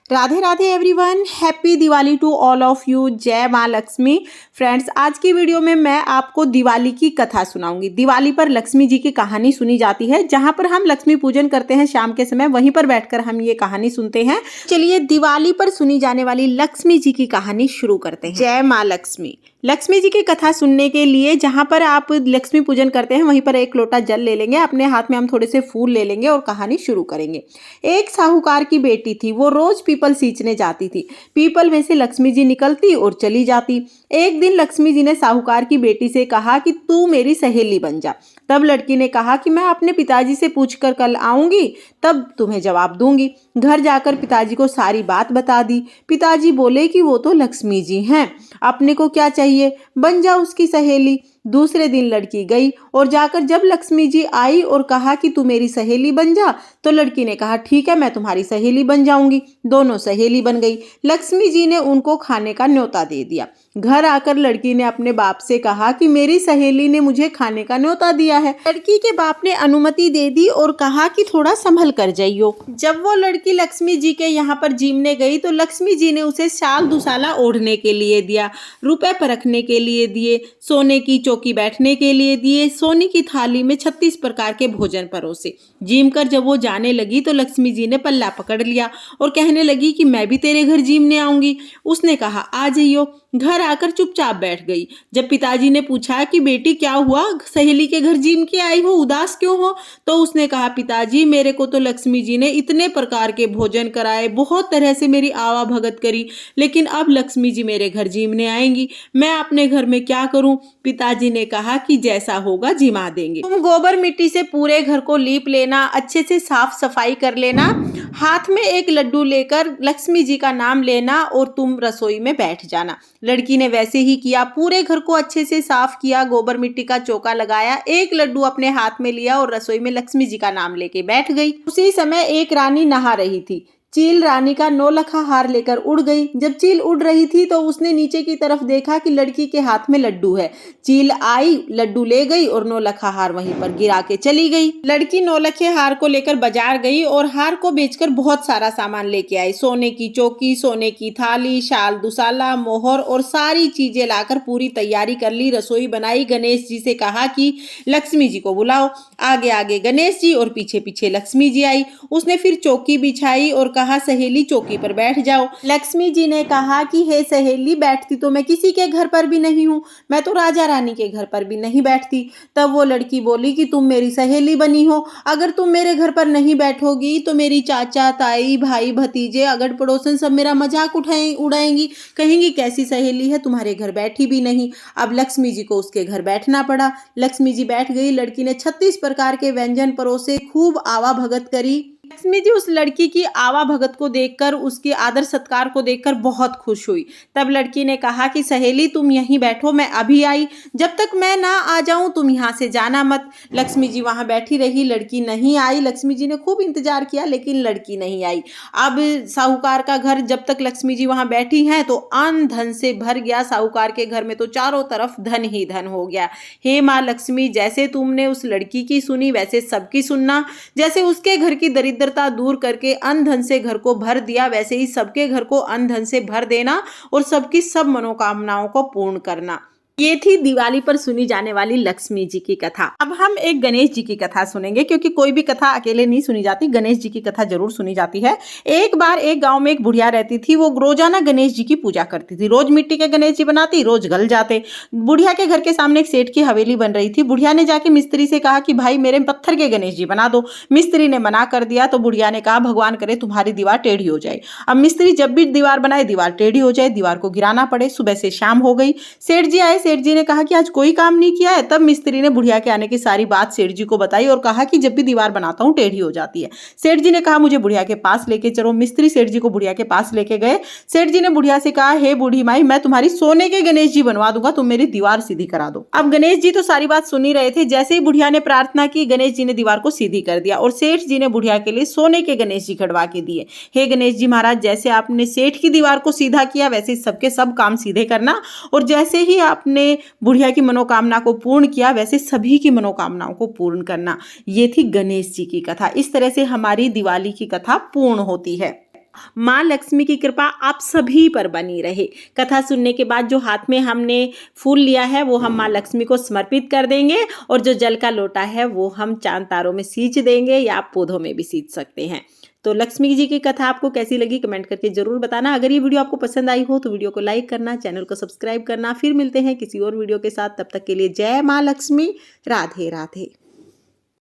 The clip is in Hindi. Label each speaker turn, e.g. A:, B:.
A: Radhe Radhe everyone, happy Diwali to all of you. जय माँ लक्ष्मी। फ्रेंड्स, आज की वीडियो में मैं आपको दिवाली की कथा सुनाऊंगी। दिवाली पर लक्ष्मी जी की कहानी सुनी जाती है। जहां पर हम लक्ष्मी पूजन करते हैं शाम के समय, वहीं पर बैठकर हम ये कहानी सुनते हैं। चलिए दिवाली पर सुनी जाने वाली लक्ष्मी जी की कहानी शुरू करते हैं। जय माँ लक्ष्मी। लक्ष्मी जी की कथा सुनने के लिए जहां पर आप लक्ष्मी पूजन करते हैं वहीं पर एक लोटा जल ले लेंगे, अपने हाथ में हम थोड़े से फूल ले लेंगे और कहानी शुरू करेंगे। एक साहूकार की बेटी थी, वो रोज पीपल सींचने जाती थी। पीपल में से लक्ष्मी जी निकलती और चली जाती। एक दिन लक्ष्मी जी ने साहूकार की बेटी से कहा कि तू मेरी सहेली बन जा। तब लड़की ने कहा कि मैं अपने पिताजी से पूछकर कल आऊंगी, तब तुम्हें जवाब दूंगी। घर जाकर पिताजी को सारी बात बता दी। पिताजी बोले कि वो तो लक्ष्मी जी हैं, अपने को क्या चाहिए, बन जा उसकी सहेली। दूसरे दिन लड़की गई और जाकर जब लक्ष्मी जी आई और कहा कि तू मेरी सहेली बन जा, तो लड़की ने कहा ठीक है, मैं तुम्हारी सहेली बन जाऊंगी। दोनों सहेली बन गई। लक्ष्मी जी ने उनको खाने का न्योता दे दिया। घर आकर लड़की ने अपने बाप से कहा कि मेरी सहेली ने मुझे खाने का न्योता दिया है। लड़की के बाप ने अनुमति दे दी और कहा कि थोड़ा संभल कर जाइयो। जब वो लड़की लक्ष्मी जी के यहाँ पर जीमने गई तो लक्ष्मी जी ने उसे शाल दुसाला ओढ़ने के लिए दिया, रुपए परखने के लिए दिए, सोने की चौकी बैठने के लिए दिए, सोने की थाली में 36 प्रकार के भोजन परोसे। जीम कर जब वो जाने लगी तो लक्ष्मी जी ने पल्ला पकड़ लिया और कहने लगी कि मैं भी तेरे घर जीमने आऊंगी। उसने कहा आ जाइयो। घर आकर चुपचाप बैठ गई। जब पिताजी ने पूछा कि बेटी क्या हुआ, सहेली के घर जीम के आई हो, उदास क्यों हो, तो उसने कहा पिताजी मेरे को तो लक्ष्मी जी ने इतने प्रकार के भोजन कराए, बहुत तरह से मेरी आवा भगत करी, लेकिन अब लक्ष्मी जी मेरे घर जीमने आएंगी, मैं अपने घर में क्या करूं। पिताजी ने कहा कि जैसा होगा जिमा देंगे। तुम गोबर मिट्टी से पूरे घर को लीप लेना, अच्छे से साफ सफाई कर लेना, हाथ में एक लड्डू लेकर लक्ष्मी जी का नाम लेना और तुम रसोई में बैठ जाना। लड़की ने वैसे ही किया। पूरे घर को अच्छे से साफ किया, गोबर मिट्टी का चौका लगाया, एक लड्डू अपने हाथ में लिया और रसोई में लक्ष्मी जी का नाम लेके बैठ गई। उसी समय एक रानी नहा रही थी। चील रानी का 9 लखा हार लेकर उड़ गई। जब चील उड़ रही थी तो उसने नीचे की तरफ देखा कि लड़की के हाथ में लड्डू है। चील आई, लड्डू ले गई और 9 लखा हार वहीं पर गिरा के चली गई। लड़की 9 लखे हार को लेकर बाजार गई और हार को बेचकर बहुत सारा सामान लेके आई। सोने की चौकी, सोने की थाली, शाल दुसाला, मोहर और सारी चीजें लाकर पूरी तैयारी कर ली। रसोई बनाई। गणेश जी से कहा कि लक्ष्मी जी को बुलाओ। आगे आगे गणेश जी और पीछे पीछे लक्ष्मी जी आई। उसने फिर चौकी बिछाई और कहा सहेली चौकी पर बैठ जाओ। लक्ष्मी जी ने कहा कि हे सहेली, बैठती तो मैं किसी के घर पर भी नहीं हूँ, मैं तो राजा रानी के घर पर भी नहीं बैठती। तब वो लड़की बोली कि तुम मेरी सहेली बनी हो, अगर तुम मेरे घर पर नहीं बैठोगी तो मेरी चाचा, ताई, भाई, भतीजे, अगड़ पड़ोसन सब मेरा मजाक उड़ाएंगी, कहेंगी कैसी सहेली है, तुम्हारे घर बैठी भी नहीं। अब लक्ष्मी जी को उसके घर बैठना पड़ा। लक्ष्मी जी बैठ गई। लड़की ने 36 प्रकार के व्यंजन परोसे, खूब आवा भगत करी। लक्ष्मी जी उस लड़की की आवा भगत को देखकर, उसके आदर सत्कार को देखकर बहुत खुश हुई। तब लड़की ने कहा कि सहेली तुम यहीं बैठो, मैं अभी आई, जब तक मैं ना आ जाऊं तुम यहाँ से जाना मत। लक्ष्मी जी वहां बैठी रही, लड़की नहीं आई। लक्ष्मी जी ने खूब इंतजार किया लेकिन लड़की नहीं आई। अब साहूकार का घर, जब तक लक्ष्मी जी वहां बैठी हैं तो अन्न धन से भर गया। साहूकार के घर में तो चारों तरफ धन ही धन हो गया। हे माँ लक्ष्मी, जैसे तुमने उस लड़की की सुनी वैसे सबकी सुनना। जैसे उसके घर की दरिद्रता दूर करके अन्न धन से घर को भर दिया, वैसे ही सबके घर को अन्न धन से भर देना और सबकी सब मनोकामनाओं को पूर्ण करना। ये थी दिवाली पर सुनी जाने वाली लक्ष्मी जी की कथा। अब हम एक गणेश जी की कथा सुनेंगे, क्योंकि कोई भी कथा अकेले नहीं सुनी जाती, गणेश जी की कथा जरूर सुनी जाती है। एक बार एक गांव में एक बुढ़िया रहती थी। वो रोजाना गणेश जी की पूजा करती थी। रोज मिट्टी के गणेश जी बनाती, रोज गल जाते। बुढ़िया के घर के सामने एक सेठ की हवेली बन रही थी। बुढ़िया ने जाके मिस्त्री से कहा कि भाई मेरे पत्थर के गणेश जी बना दो। मिस्त्री ने मना कर दिया तो बुढ़िया ने कहा भगवान करे तुम्हारी दीवार टेढ़ी हो जाए। अब मिस्त्री जब भी दीवार बनाए दीवार टेढ़ी हो जाए, दीवार को गिराना पड़े। सुबह से शाम हो गई। सेठ जी आए। सेठ जी ने कहा कि आज कोई काम नहीं किया है। तब मिस्त्री ने बुढ़िया के आने की सारी बात सेठ जी को बताई और कहा कि जब भी दीवार बनाता हूँ टेढ़ी हो जाती है। सेठ जी ने कहा मुझे बुढ़िया के पास लेके चलो। मिस्त्री सेठ जी को बुढ़िया के पास लेके गए। सेठ जी ने बुढ़िया से कहा हे बूढ़ी माई, मैं तुम्हारी सोने के गणेश जी बनवा दूंगा, तुम मेरी दीवार सीधी करा दो। अब गणेश जी तो सारी बात सुन ही रहे थे। जैसे ही बुढ़िया ने प्रार्थना की, गणेश जी ने दीवार को सीधी कर दिया और सेठ जी ने बुढ़िया के लिए सोने के गणेश जी खड़वा के दिए। हे गणेश जी महाराज, जैसे आपने सेठ की दीवार को सीधा किया वैसे सबके सब काम सीधे करना, और जैसे ही आपने बुढ़िया की मनोकामना को पूर्ण किया वैसे सभी की मनोकामनाओं को पूर्ण करना। ये थी गणेश जी की कथा। इस तरह से हमारी दिवाली की कथा पूर्ण होती है। माँ लक्ष्मी की कृपा आप सभी पर बनी रहे। कथा सुनने के बाद जो हाथ में हमने फूल लिया है वो हम माँ लक्ष्मी को समर्पित कर देंगे और जो जल का लोटा है वो हम चांद तारों में सींच देंगे या आप पौधों में भी सींच सकते हैं। तो लक्ष्मी जी की कथा आपको कैसी लगी कमेंट करके जरूर बताना। अगर ये वीडियो आपको पसंद आई हो तो वीडियो को लाइक करना, चैनल को सब्सक्राइब करना। फिर मिलते हैं किसी और वीडियो के साथ, तब तक के लिए जय माँ लक्ष्मी। राधे राधे।